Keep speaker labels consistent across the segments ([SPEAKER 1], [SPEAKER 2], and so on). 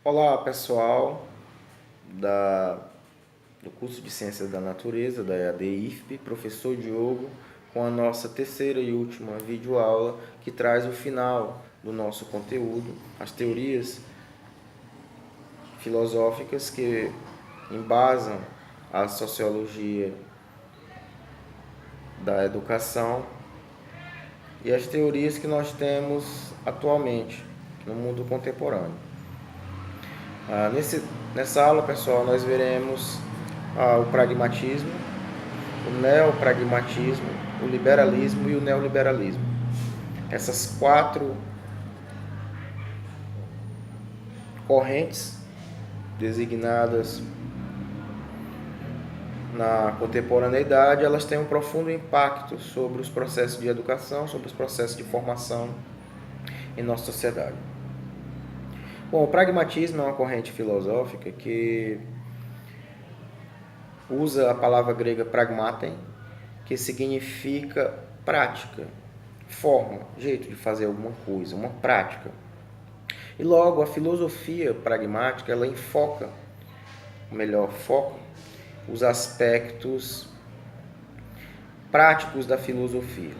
[SPEAKER 1] Olá pessoal do curso de Ciências da Natureza da EAD IFP, professor Diogo, com a nossa terceira e última videoaula que traz o final do nosso conteúdo, as teorias filosóficas que embasam a sociologia da educação e as teorias que nós temos atualmente no mundo contemporâneo. Nessa aula, pessoal, nós veremos o pragmatismo, o neopragmatismo, o liberalismo e o neoliberalismo. Essas quatro correntes designadas na contemporaneidade, elas têm um profundo impacto sobre os processos de educação, sobre os processos de formação em nossa sociedade. Bom, o pragmatismo é uma corrente filosófica que usa a palavra grega pragmaten, que significa prática, forma, jeito de fazer alguma coisa, uma prática. E logo a filosofia pragmática, ela enfoca, foca os aspectos práticos da filosofia.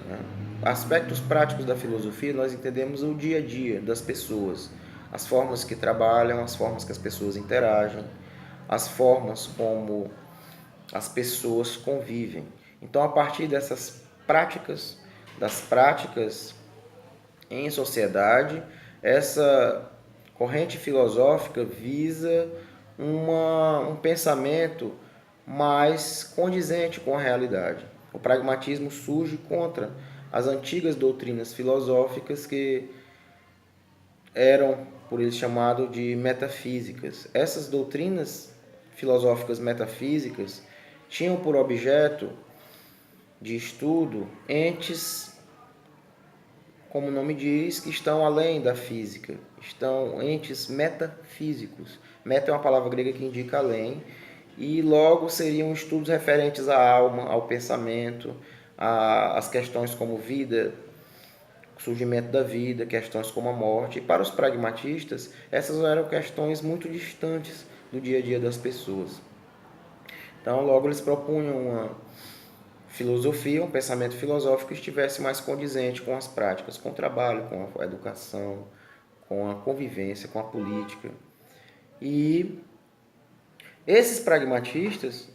[SPEAKER 1] Aspectos práticos da filosofia, nós entendemos o dia a dia das pessoas, as formas que trabalham, as formas que as pessoas interagem, as formas como as pessoas convivem. Então, a partir dessas práticas, das práticas em sociedade, essa corrente filosófica visa um pensamento mais condizente com a realidade. O pragmatismo surge contra as antigas doutrinas filosóficas que eram, por eles chamado de metafísicas. Essas doutrinas filosóficas metafísicas tinham por objeto de estudo entes, como o nome diz, que estão além da física, estão entes metafísicos. Meta é uma palavra grega que indica além, e logo seriam estudos referentes à alma, ao pensamento, às questões como vida, surgimento da vida, questões como a morte. E para os pragmatistas, essas eram questões muito distantes do dia a dia das pessoas. Então, logo eles propunham uma filosofia, um pensamento filosófico que estivesse mais condizente com as práticas, com o trabalho, com a educação, com a convivência, com a política. E esses pragmatistas,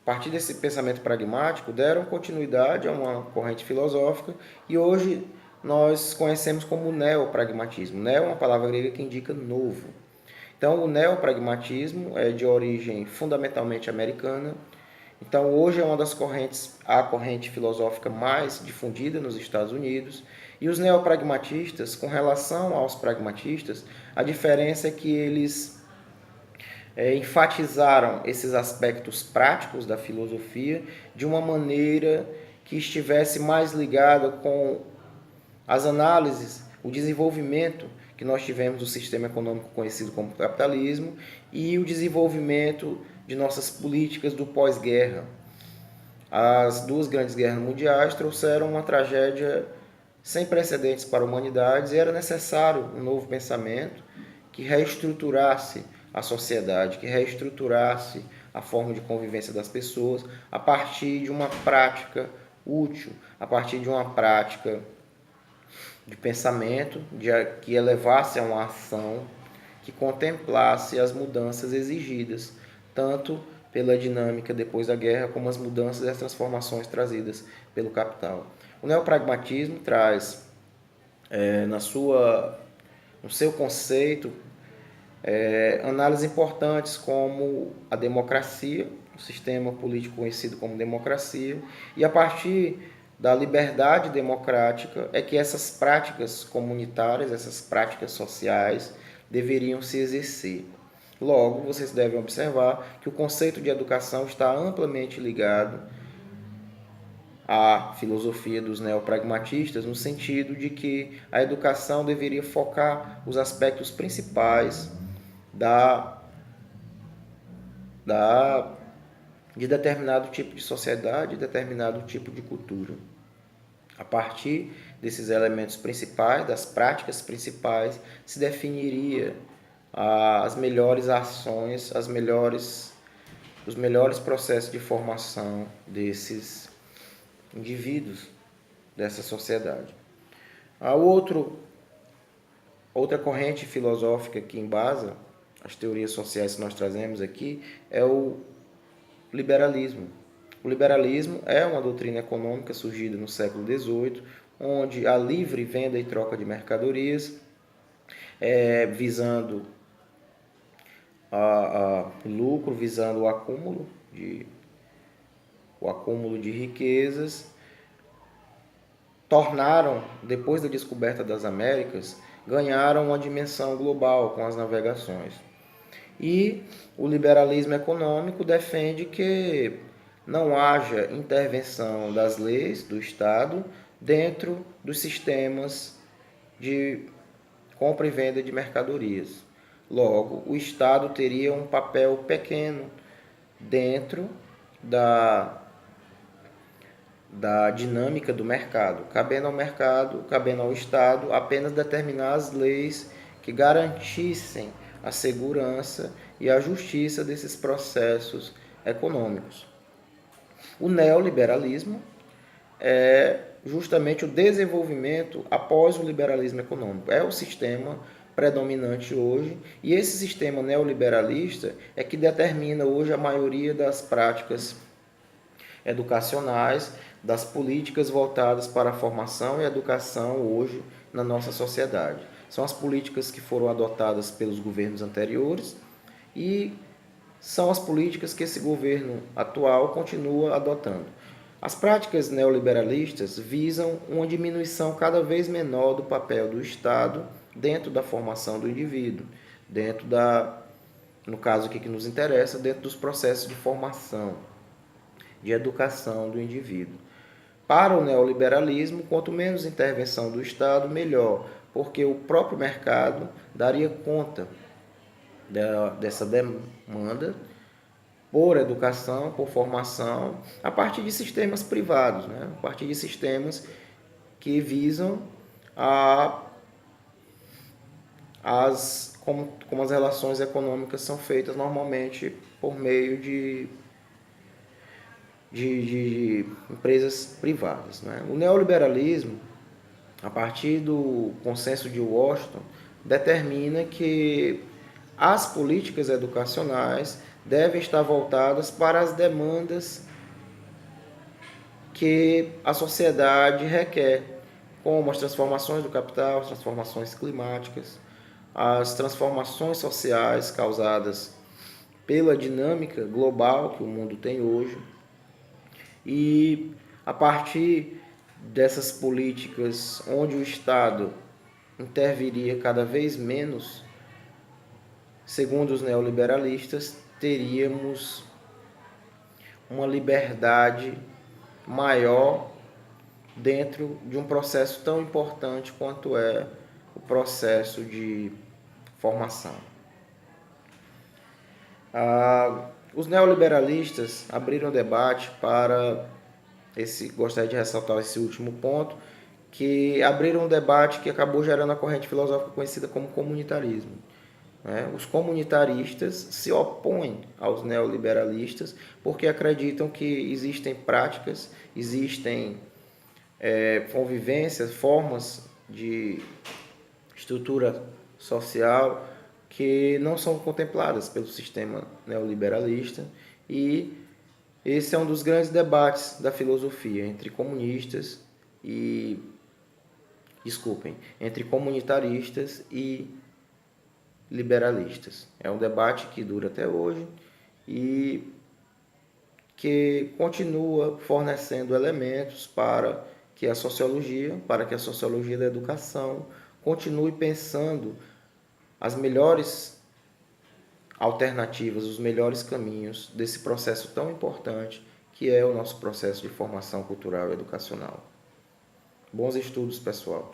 [SPEAKER 1] a partir desse pensamento pragmático, deram continuidade a uma corrente filosófica e hoje nós conhecemos como neopragmatismo. Neo é uma palavra grega que indica novo. Então, o neopragmatismo é de origem fundamentalmente americana. Então, hoje é uma das correntes, a corrente filosófica mais difundida nos Estados Unidos. E os neopragmatistas, com relação aos pragmatistas, a diferença é que eles enfatizaram esses aspectos práticos da filosofia de uma maneira que estivesse mais ligada com as análises, o desenvolvimento que nós tivemos do sistema econômico conhecido como capitalismo e o desenvolvimento de nossas políticas do pós-guerra. As duas grandes guerras mundiais trouxeram uma tragédia sem precedentes para a humanidade e era necessário um novo pensamento que reestruturasse a sociedade, que reestruturasse a forma de convivência das pessoas a partir de uma prática útil, a partir de uma prática de pensamento que elevasse a uma ação que contemplasse as mudanças exigidas, tanto pela dinâmica depois da guerra, como as mudanças e as transformações trazidas pelo capital. O neopragmatismo traz no seu conceito análises importantes como a democracia, o sistema político conhecido como democracia, e a partir da liberdade democrática é que essas práticas comunitárias, essas práticas sociais deveriam se exercer. Logo, vocês devem observar que o conceito de educação está amplamente ligado à filosofia dos neopragmatistas, no sentido de que a educação deveria focar os aspectos principais de determinado tipo de sociedade, determinado tipo de cultura. A partir desses elementos principais, das práticas principais, se definiria as melhores ações, os melhores processos de formação desses indivíduos, dessa sociedade. Outra corrente filosófica que embasa as teorias sociais que nós trazemos aqui é o liberalismo. O liberalismo é uma doutrina econômica surgida no século XVIII, onde a livre venda e troca de mercadorias, visando o lucro, visando o acúmulo de riquezas, tornaram, depois da descoberta das Américas, ganharam uma dimensão global com as navegações. E o liberalismo econômico defende que não haja intervenção das leis do Estado dentro dos sistemas de compra e venda de mercadorias. Logo, o Estado teria um papel pequeno dentro da dinâmica do mercado, cabendo ao Estado apenas determinar as leis que garantissem a segurança e a justiça desses processos econômicos. O neoliberalismo é justamente o desenvolvimento após o liberalismo econômico. É o sistema predominante hoje, e esse sistema neoliberalista é que determina hoje a maioria das práticas educacionais, das políticas voltadas para a formação e educação hoje na nossa sociedade. São as políticas que foram adotadas pelos governos anteriores e são as políticas que esse governo atual continua adotando. As práticas neoliberalistas visam uma diminuição cada vez menor do papel do Estado dentro da formação do indivíduo, no caso aqui que nos interessa, dentro dos processos de formação, de educação do indivíduo. Para o neoliberalismo, quanto menos intervenção do Estado, melhor, porque o próprio mercado daria conta dessa demanda por educação, por formação, a partir de sistemas privados, a partir de sistemas que visam como as relações econômicas são feitas normalmente por meio de empresas privadas. O neoliberalismo, a partir do consenso de Washington, determina que as políticas educacionais devem estar voltadas para as demandas que a sociedade requer, como as transformações do capital, as transformações climáticas, as transformações sociais causadas pela dinâmica global que o mundo tem hoje. E a partir dessas políticas onde o Estado interviria cada vez menos, segundo os neoliberalistas, teríamos uma liberdade maior dentro de um processo tão importante quanto é o processo de formação. Os neoliberalistas abriram debate para gostaria de ressaltar esse último ponto, que abriram um debate que acabou gerando a corrente filosófica conhecida como comunitarismo. Os comunitaristas se opõem aos neoliberalistas porque acreditam que existem práticas, existem convivências, formas de estrutura social que não são contempladas pelo sistema neoliberalista, e esse é um dos grandes debates da filosofia entre comunitaristas e liberalistas. É um debate que dura até hoje e que continua fornecendo elementos para que a sociologia da educação continue pensando as melhores alternativas, os melhores caminhos desse processo tão importante que é o nosso processo de formação cultural e educacional. Bons estudos, pessoal!